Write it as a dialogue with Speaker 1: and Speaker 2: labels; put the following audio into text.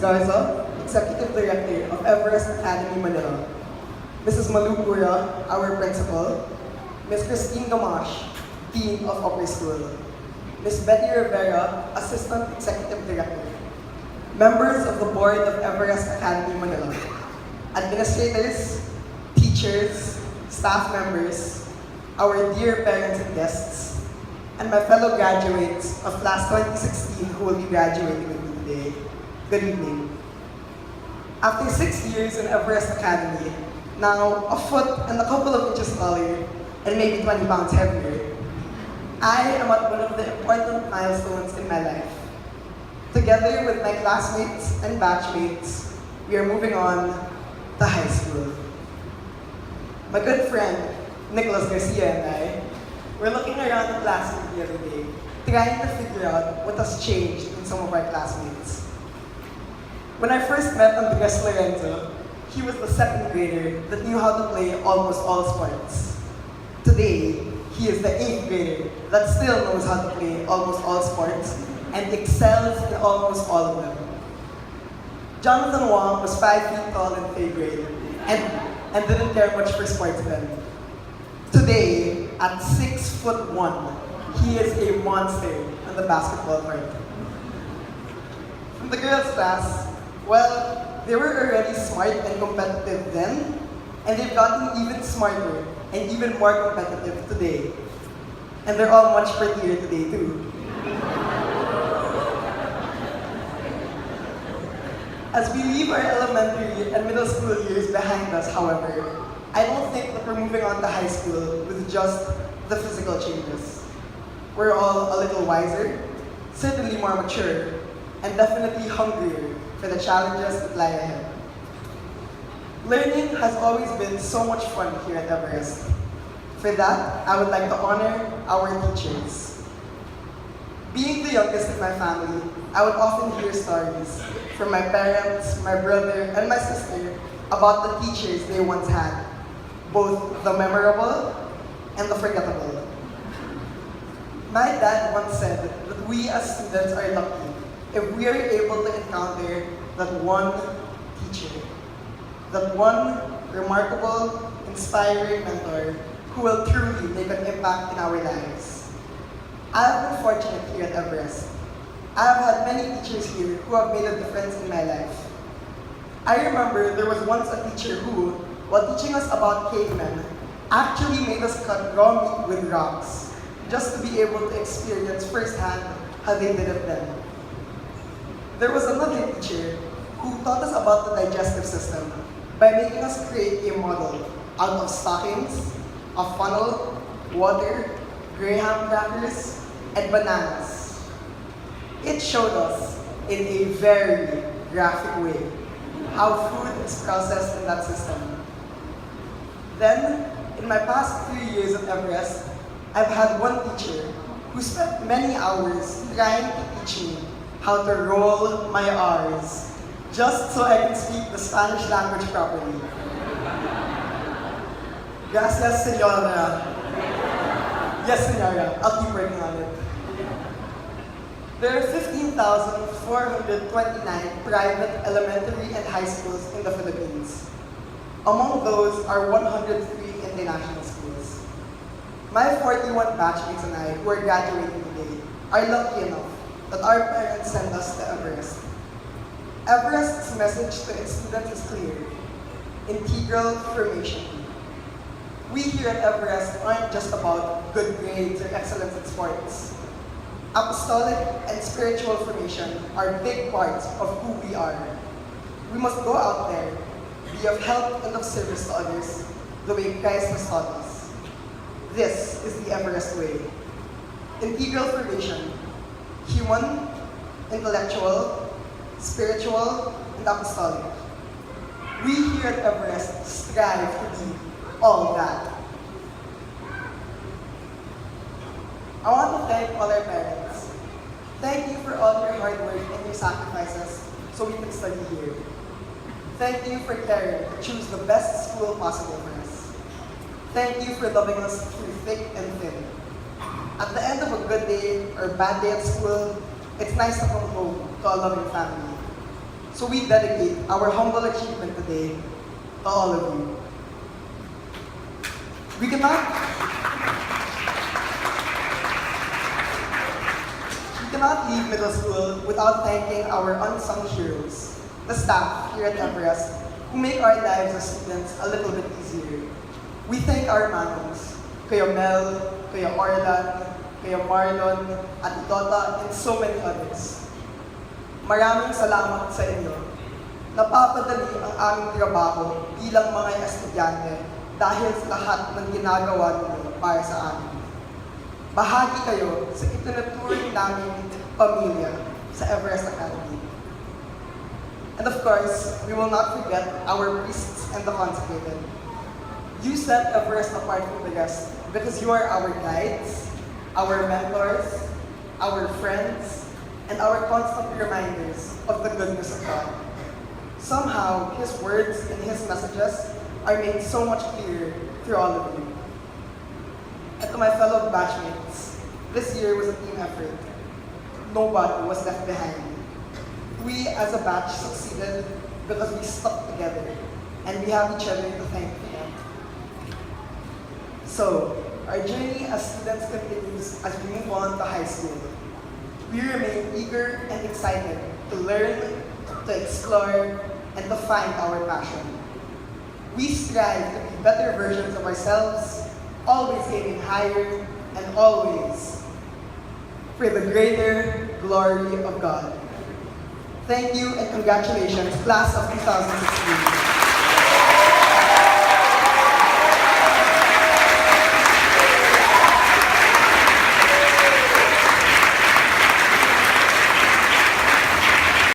Speaker 1: Garza, Executive Director of Everest Academy, Manila. Mrs. Malu Pura, our Principal. Ms. Christine Gamash, Dean of Upper School. Ms. Betty Rivera, Assistant Executive Director. Members of the Board of Everest Academy, Manila. Administrators, teachers, staff members, our dear parents and guests, and my fellow graduates of Class 2016 who will be graduating with me today. Good evening. After 6 years in Everest Academy, now a foot and a couple of inches taller, and maybe 20 pounds heavier, I am at one of the important milestones in my life. Together with my classmates and batchmates, we are moving on to high school. My good friend, Nicholas Garcia, and I were looking around the classroom the other day, trying to figure out what has changed in some of our classmates. When I first met Andres Lorenzo, he was the second grader that knew how to play almost all sports. Today, he is the 8th grader that still knows how to play almost all sports and excels in almost all of them. Jonathan Wong was 5 feet tall in 3rd grade and didn't care much for sports then. Today, at 6'1", he is a monster on the basketball court. From the girls' class, well, they were already smart and competitive then, and they've gotten even smarter and even more competitive today. And they're all much prettier today too. As we leave our elementary and middle school years behind us, however, I don't think that we're moving on to high school with just the physical changes. We're all a little wiser, certainly more mature, and definitely hungrier for the challenges that lie ahead. Learning has always been so much fun here at Everest. For that, I would like to honor our teachers. Being the youngest in my family, I would often hear stories from my parents, my brother, and my sister about the teachers they once had, both the memorable and the forgettable. My dad once said that we as students are lucky if we are able to encounter that one teacher, that one remarkable, inspiring mentor who will truly make an impact in our lives. I have been fortunate here at Everest. I have had many teachers here who have made a difference in my life. I remember there was once a teacher who, while teaching us about cavemen, actually made us cut raw meat with rocks, just to be able to experience firsthand how they did it then. There was another teacher who taught us about the digestive system by making us create a model out of stockings, a funnel, water, graham crackers, and bananas. It showed us in a very graphic way how food is processed in that system. Then, in my past 3 years at Everest, I've had one teacher who spent many hours trying to teach me how to roll my R's, just so I can speak the Spanish language properly. Gracias, señora. Yes, señora. I'll keep working on it. There are 15,429 private elementary and high schools in the Philippines. Among those are 103 international schools. My 41 batchmates and I, who are graduating today, are lucky enough that our parents sent us to Everest. Everest's message to its students is clear: integral formation. We here at Everest aren't just about good grades or excellence in sports. Apostolic and spiritual formation are big parts of who we are. We must go out there, be of help and of service to others, the way Christ has taught us. This is the Everest way. Integral formation: human, intellectual, spiritual, and apostolic. We here at Everest strive to be all that. I want to thank all our parents. Thank you for all your hard work and your sacrifices so we can study here. Thank you for caring to choose the best school possible for us. Thank you for loving us through thick and thin. At the end of a good day or bad day at school, it's nice to come home to a loving family. So we dedicate our humble achievement today to all of you. We cannot leave middle school without thanking our unsung heroes, the staff here at Everest, who make our lives as students a little bit easier. We thank our manons, Kuya Mel, Kuya Orlan, Kuya Marlon, at Dota, and so many others. Maraming salamat sa inyo. Napapadali ang aming trabaho bilang mga estudyante dahil sa lahat ng ginagawa ninyo para sa amin. Bahagi kayo sa itinuturing naming pamilya sa Everest Academy. And of course, we will not forget our priests and the consecrated. You set Everest apart from the rest because you are our guides, our mentors, our friends, and our constant reminders of the goodness of God. Somehow, His words and His messages are made so much clearer through all of you. And to my fellow batchmates, this year was a team effort. Nobody was left behind. We as a batch succeeded because we stuck together and we have each other to thank for that. So, our journey as students continues as we move on to high school. We remain eager and excited to learn, to explore, and to find our passion. We strive to be better versions of ourselves, always aiming higher, and always for the greater glory of God. Thank you and congratulations, class of 2016.